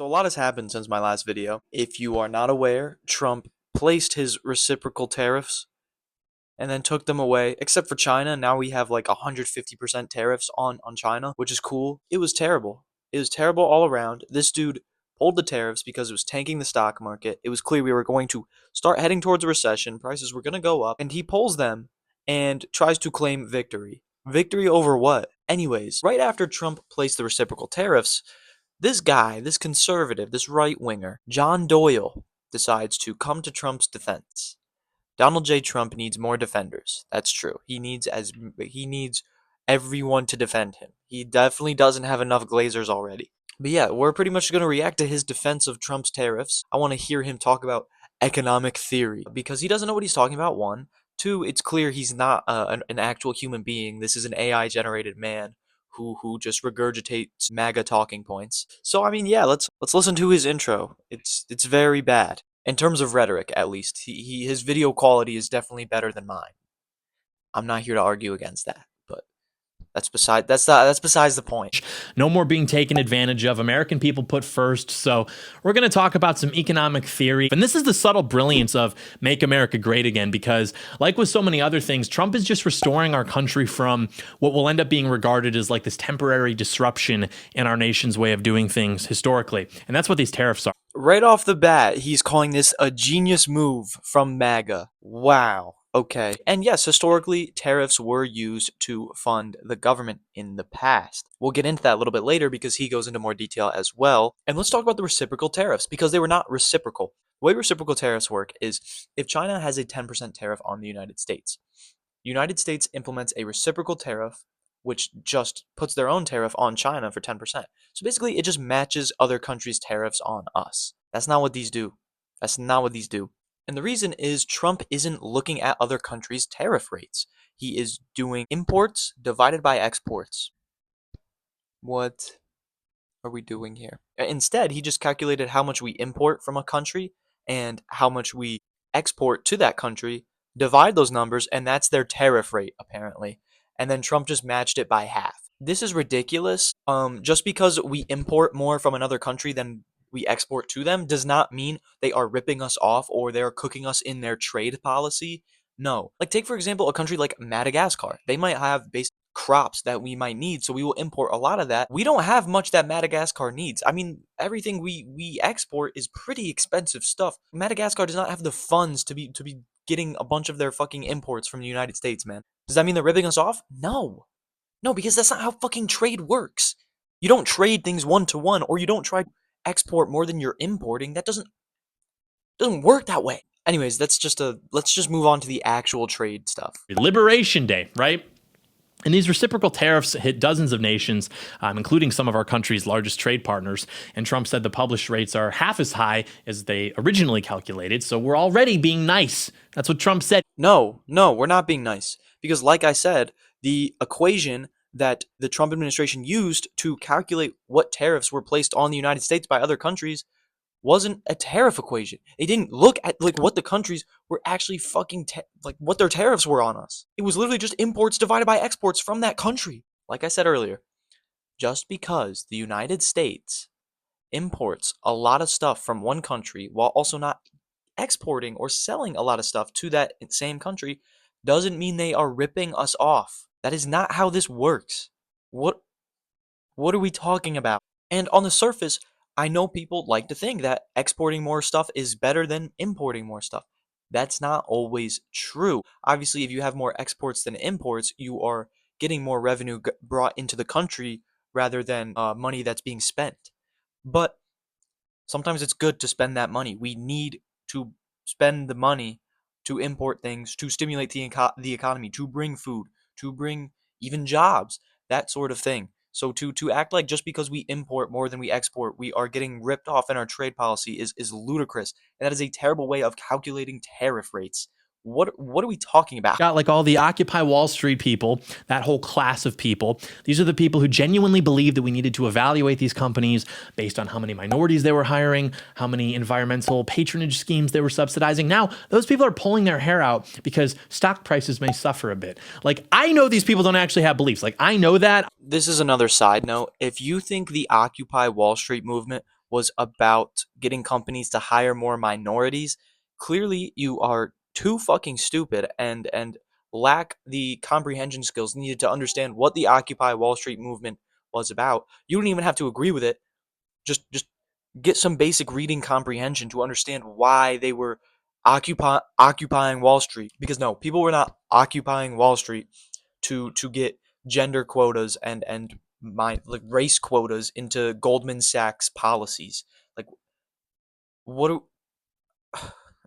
So a lot has happened since my last video. If you are not aware, Trump placed his reciprocal tariffs and then took them away, except for China. Now we have like 150% tariffs on China, which is cool. It was terrible. It was terrible all around. This dude pulled the tariffs because it was tanking the stock market. It was clear we were going to start heading towards a recession. Prices were going to go up, and he pulls them and tries to claim victory. Victory over what? Anyways, right after Trump placed the reciprocal tariffs, this guy, this conservative, this right winger, John Doyle, decides to come to Trump's defense. Donald J. Trump needs more defenders. That's true. He needs everyone to defend him. He definitely doesn't have enough glazers already. But yeah, we're pretty much going to react to his defense of Trump's tariffs. I want to hear him talk about economic theory because he doesn't know what he's talking about. One, two, it's clear he's not an actual human being. This is an AI generated man who just regurgitates MAGA talking points. So I mean, yeah, let's listen to his intro. It's very bad in terms of rhetoric, at least. His video quality is definitely better than mine. I'm not here to argue against that, but that's besides the point. No more being taken advantage of. American people put first. So we're going to talk about some economic theory. And this is the subtle brilliance of Make America Great Again, because like with so many other things, Trump is just restoring our country from what will end up being regarded as like this temporary disruption in our nation's way of doing things historically. And that's what these tariffs are. Right off the bat, he's calling this a genius move from MAGA. Wow. Okay. And yes, historically, tariffs were used to fund the government in the past. We'll get into that a little bit later because he goes into more detail as well. And let's talk about the reciprocal tariffs because they were not reciprocal. The way reciprocal tariffs work is if China has a 10% tariff on the United States implements a reciprocal tariff which just puts their own tariff on China for 10%. So basically, it just matches other countries' tariffs on us. That's not what these do. That's not what these do. And the reason is Trump isn't looking at other countries' tariff rates. He is doing imports divided by exports. What are we doing here? Instead, he just calculated how much we import from a country and how much we export to that country, divide those numbers, and that's their tariff rate, apparently. And then Trump just matched it by half. This is ridiculous. Just because we import more from another country than we export to them does not mean they are ripping us off or they're cooking us in their trade policy. No. Like, take, for example, a country like Madagascar. They might have basic crops that we might need, so we will import a lot of that. We don't have much that Madagascar needs. I mean, everything we export is pretty expensive stuff. Madagascar does not have the funds to be getting a bunch of their fucking imports from the United States, man. Does that mean they're ripping us off? No. No, because that's not how fucking trade works. You don't trade things one to one, or you don't try to export more than you're importing. That doesn't work that way. Anyways, let's just move on to the actual trade stuff. Liberation Day, right? And these reciprocal tariffs hit dozens of nations, including some of our country's largest trade partners. And Trump said the published rates are half as high as they originally calculated. So we're already being nice. That's what Trump said. No, we're not being nice. Because like I said, the equation that the Trump administration used to calculate what tariffs were placed on the United States by other countries wasn't a tariff equation. It didn't look at like what the countries were actually fucking like what their tariffs were on us. It was literally just imports divided by exports from that country. Like I said earlier, just because the United States imports a lot of stuff from one country while also not exporting or selling a lot of stuff to that same country doesn't mean they are ripping us off. That is not how this works. What are we talking about? And on the surface, I know people like to think that exporting more stuff is better than importing more stuff. That's not always true. Obviously, if you have more exports than imports, you are getting more revenue brought into the country rather than money that's being spent. But sometimes it's good to spend that money. We need to spend the money to import things, to stimulate the economy, to bring food, to bring even jobs, that sort of thing. So to act like just because we import more than we export, we are getting ripped off in our trade policy is ludicrous. And that is a terrible way of calculating tariff rates. What are we talking about? Got like all the Occupy Wall Street people, that whole class of people. These are the people who genuinely believe that we needed to evaluate these companies based on how many minorities they were hiring, how many environmental patronage schemes they were subsidizing. Now, those people are pulling their hair out because stock prices may suffer a bit. Like, I know these people don't actually have beliefs. Like, I know that. This is another side note. If you think the Occupy Wall Street movement was about getting companies to hire more minorities. Clearly, you are too fucking stupid and lack the comprehension skills needed to understand what the Occupy Wall Street movement was about. You don't even have to agree with it. Just get some basic reading comprehension to understand why they were occupying Wall Street. Because no, people were not occupying Wall Street to get gender quotas and like race quotas into Goldman Sachs policies. Like what?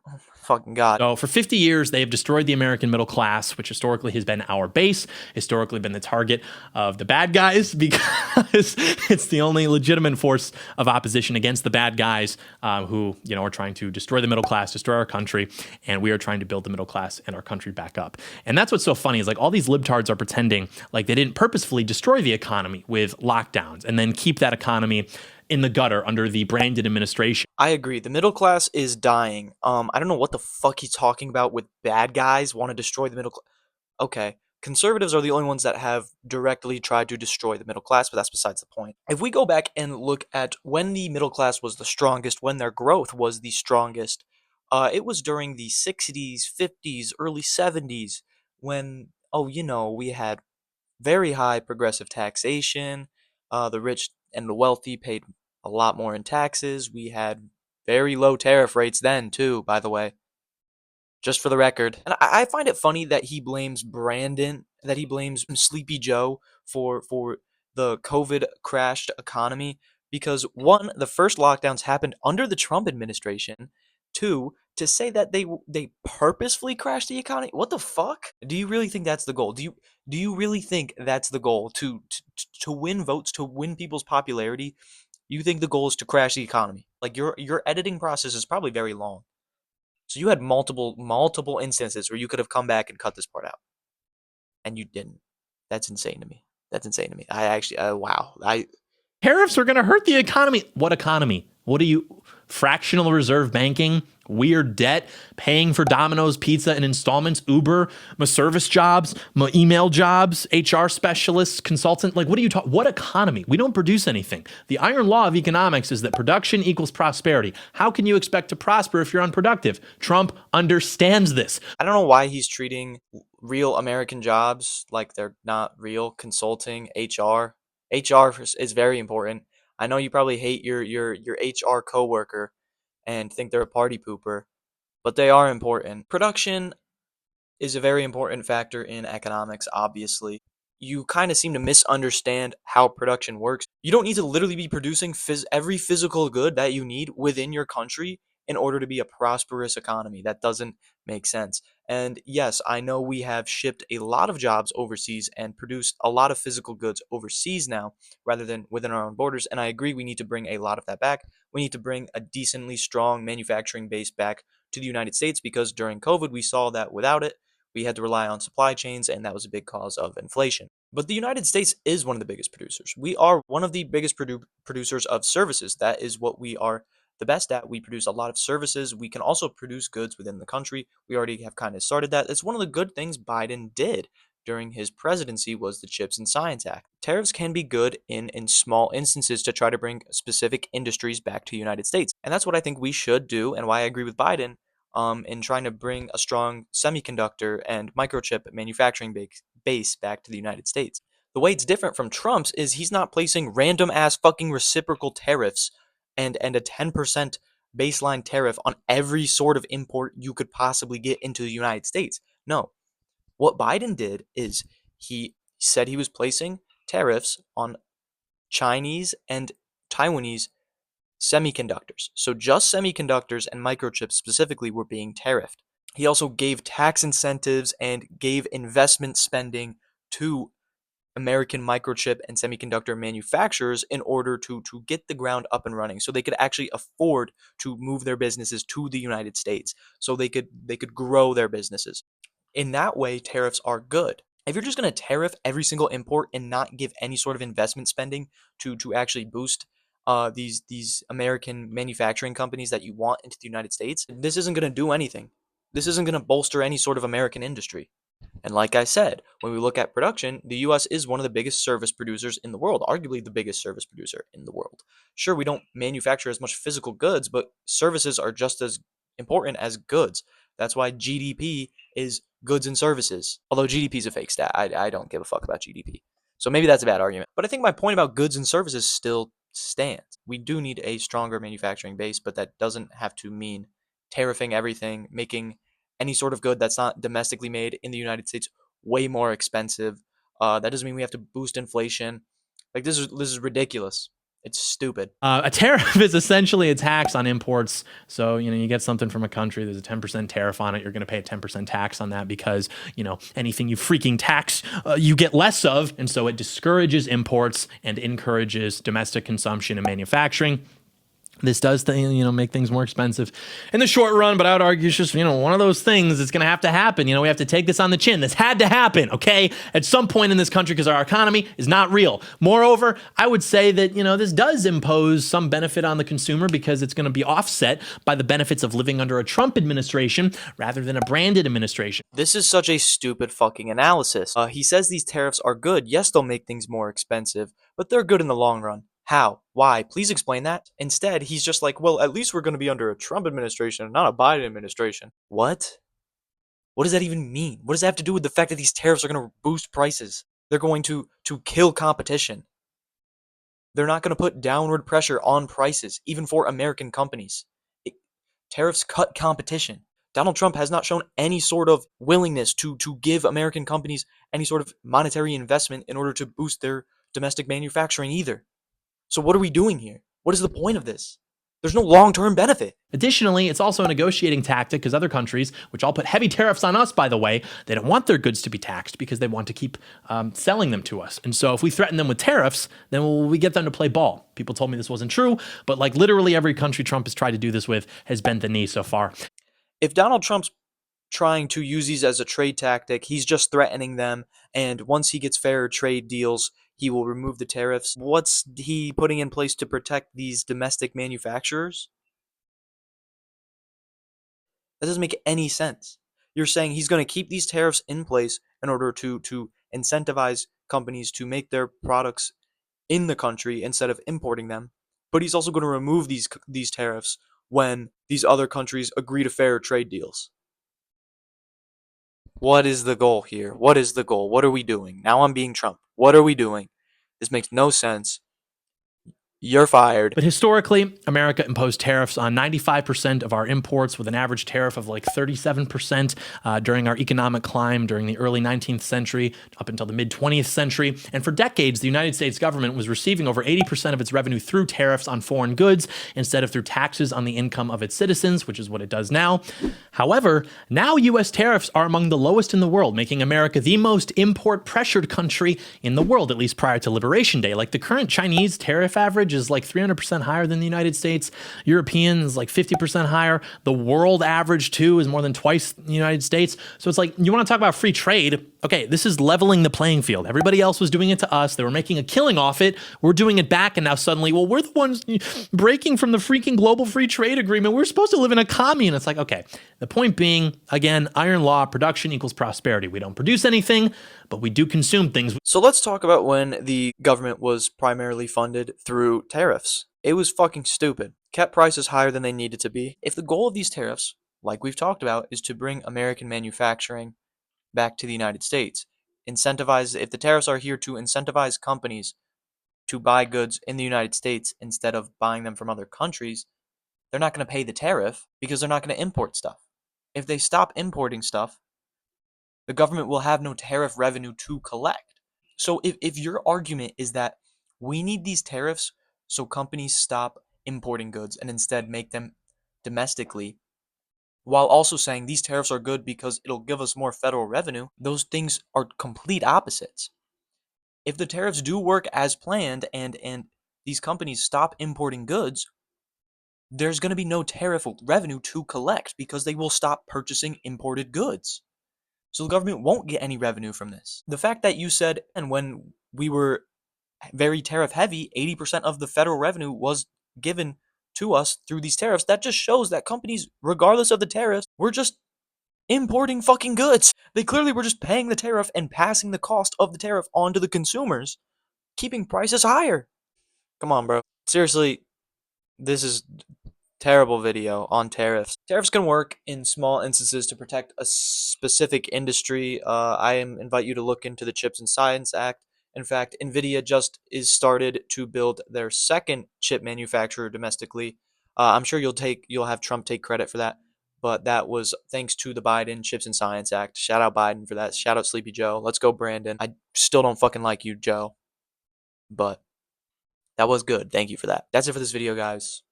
Oh my fucking god! So, for 50 years, they have destroyed the American middle class, which historically has been our base, historically been the target of the bad guys because it's the only legitimate force of opposition against the bad guys who, are trying to destroy the middle class, destroy our country, and we are trying to build the middle class and our country back up. And that's what's so funny is like all these libtards are pretending like they didn't purposefully destroy the economy with lockdowns and then keep that economy in the gutter under the Brandon administration. I agree. The middle class is dying. I don't know what the fuck he's talking about with bad guys want to destroy the middle class. Okay, conservatives are the only ones that have directly tried to destroy the middle class, but that's besides the point. If we go back and look at when the middle class was the strongest, when their growth was the strongest, it was during the 60s, 50s, early 70s, when, we had very high progressive taxation. The rich and the wealthy paid a lot more in taxes. We had very low tariff rates then, too, by the way, just for the record. And I find it funny that he blames that he blames Sleepy Joe for the COVID crashed economy because one, the first lockdowns happened under the Trump administration. Two, to say that they purposefully crashed the economy. What the fuck? Do you really think that's the goal? Do you really think that's the goal to win votes, to win people's popularity? You think the goal is to crash the economy? Like your editing process is probably very long. So you had multiple instances where you could have come back and cut this part out, and you didn't. That's insane to me. That's insane to me. I actually, wow. Tariffs are going to hurt the economy. What economy? What are you? Fractional reserve banking, weird debt, paying for Domino's pizza in installments, Uber, my service jobs, my email jobs, HR specialists, consultant. Like, what are you talking? What economy? We don't produce anything. The iron law of economics is that production equals prosperity. How can you expect to prosper if you're unproductive? Trump understands this. I don't know why he's treating real American jobs like they're not real. Consulting, HR, HR is very important. I know you probably hate your HR coworker and think they're a party pooper, but they are important. Production is a very important factor in economics, obviously. You kind of seem to misunderstand how production works. You don't need to literally be producing every physical good that you need within your country in order to be a prosperous economy. That doesn't make sense. And yes, I know we have shipped a lot of jobs overseas and produced a lot of physical goods overseas now rather than within our own borders. And I agree we need to bring a lot of that back. We need to bring a decently strong manufacturing base back to the United States because during COVID, we saw that without it, we had to rely on supply chains, and that was a big cause of inflation. But the United States is one of the biggest producers. We are one of the biggest producers of services. That is what we are the best at. We produce a lot of services. We can also produce goods within the country. We already have kind of started that. It's one of the good things Biden did during his presidency was the Chips and Science Act. Tariffs can be good in small instances to try to bring specific industries back to the United States. And that's what I think we should do and why I agree with Biden in trying to bring a strong semiconductor and microchip manufacturing base back to the United States. The way it's different from Trump's is he's not placing random ass fucking reciprocal tariffs and a 10% baseline tariff on every sort of import you could possibly get into the United States. No. What Biden did is he said he was placing tariffs on Chinese and Taiwanese semiconductors. So just semiconductors and microchips specifically were being tariffed. He also gave tax incentives and gave investment spending to American microchip and semiconductor manufacturers in order to get the ground up and running so they could actually afford to move their businesses to the United States so they could grow their businesses. In that way, tariffs are good. If you're just going to tariff every single import and not give any sort of investment spending to actually boost these American manufacturing companies that you want into the United States, this isn't going to do anything. This isn't going to bolster any sort of American industry. And like I said, when we look at production, the US is one of the biggest service producers in the world, arguably the biggest service producer in the world. Sure, we don't manufacture as much physical goods, but services are just as important as goods. That's why GDP is goods and services. Although GDP is a fake stat. I don't give a fuck about GDP. So maybe that's a bad argument. But I think my point about goods and services still stands. We do need a stronger manufacturing base, but that doesn't have to mean tariffing everything, making any sort of good that's not domestically made in the United States way more expensive. That doesn't mean we have to boost inflation. Like this is ridiculous. It's stupid. A tariff is essentially a tax on imports. So, you get something from a country, there's a 10% tariff on it. You're going to pay a 10% tax on that because, anything you freaking tax, you get less of. And so it discourages imports and encourages domestic consumption and manufacturing. This does, make things more expensive in the short run, but I would argue it's just, one of those things that's going to have to happen. We have to take this on the chin. This had to happen, okay, at some point in this country because our economy is not real. Moreover, I would say that, this does impose some benefit on the consumer because it's going to be offset by the benefits of living under a Trump administration rather than a branded administration. This is such a stupid fucking analysis. He says these tariffs are good. Yes, they'll make things more expensive, but they're good in the long run. How? Why? Please explain that. Instead, he's just like, well, at least we're going to be under a Trump administration, not a Biden administration. What? What does that even mean? What does that have to do with the fact that these tariffs are going to boost prices? They're going to kill competition. They're not going to put downward pressure on prices, even for American companies. Tariffs cut competition. Donald Trump has not shown any sort of willingness to give American companies any sort of monetary investment in order to boost their domestic manufacturing either. So what are we doing here? What is the point of this? There's no long-term benefit. Additionally, it's also a negotiating tactic because other countries, which all put heavy tariffs on us, by the way, they don't want their goods to be taxed because they want to keep selling them to us. And so if we threaten them with tariffs, then we get them to play ball. People told me this wasn't true, but like literally every country Trump has tried to do this with has bent the knee so far. If Donald Trump's trying to use these as a trade tactic, he's just threatening them, and once he gets fairer trade deals, he will remove the tariffs. What's he putting in place to protect these domestic manufacturers? That doesn't make any sense. You're saying he's going to keep these tariffs in place in order to incentivize companies to make their products in the country instead of importing them, but he's also going to remove these tariffs when these other countries agree to fair trade deals. What is the goal here? What is the goal? What are we doing? Now I'm being Trump. What are we doing? This makes no sense. You're fired. But historically, America imposed tariffs on 95% of our imports with an average tariff of like 37% during our economic climb during the early 19th century up until the mid 20th century. And for decades, the United States government was receiving over 80% of its revenue through tariffs on foreign goods instead of through taxes on the income of its citizens, which is what it does now. However, now U.S. tariffs are among the lowest in the world, making America the most import-pressured country in the world, at least prior to Liberation Day. Like the current Chinese tariff average is like 300% higher than the United States. European is like 50% higher. The world average, too, is more than twice the United States. So it's like, you want to talk about free trade? Okay, this is leveling the playing field. Everybody else was doing it to us. They were making a killing off it. We're doing it back, and now suddenly, well, we're the ones breaking from the freaking global free trade agreement. We're supposed to live in a commune. It's like, okay, the point being, again, iron law, production equals prosperity. We don't produce anything, but we do consume things. So let's talk about when the government was primarily funded through tariffs. It was fucking stupid. Kept prices higher than they needed to be. If the goal of these tariffs, like we've talked about, is to bring American manufacturing back to the United States, if the tariffs are here to incentivize companies to buy goods in the United States instead of buying them from other countries, they're not going to pay the tariff because they're not going to import stuff. If they stop importing stuff, the government will have no tariff revenue to collect. So if your argument is that we need these tariffs so companies stop importing goods and instead make them domestically, while also saying these tariffs are good because it'll give us more federal revenue, those things are complete opposites. If the tariffs do work as planned and these companies stop importing goods, there's going to be no tariff revenue to collect because they will stop purchasing imported goods. So the government won't get any revenue from this. The fact that you said, and when we were very tariff heavy, 80% of the federal revenue was given to us through these tariffs, that just shows that companies, regardless of the tariffs, were just importing fucking goods. They clearly were just paying the tariff and passing the cost of the tariff onto the consumers, keeping prices higher. Come on, bro. Seriously, this is terrible video on tariffs. Tariffs can work in small instances to protect a specific industry. I invite you to look into the Chips and Science Act. In fact, Nvidia just is started to build their second chip manufacturer domestically. I'm sure you'll have Trump take credit for that, but that was thanks to the Biden Chips and Science Act. Shout out Biden for that. Shout out Sleepy Joe. Let's go, Brandon. I still don't fucking like you, Joe, but that was good. Thank you for that. That's it for this video, guys.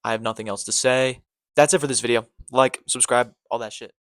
I have nothing else to say. That's it for this video. Like, subscribe, all that shit.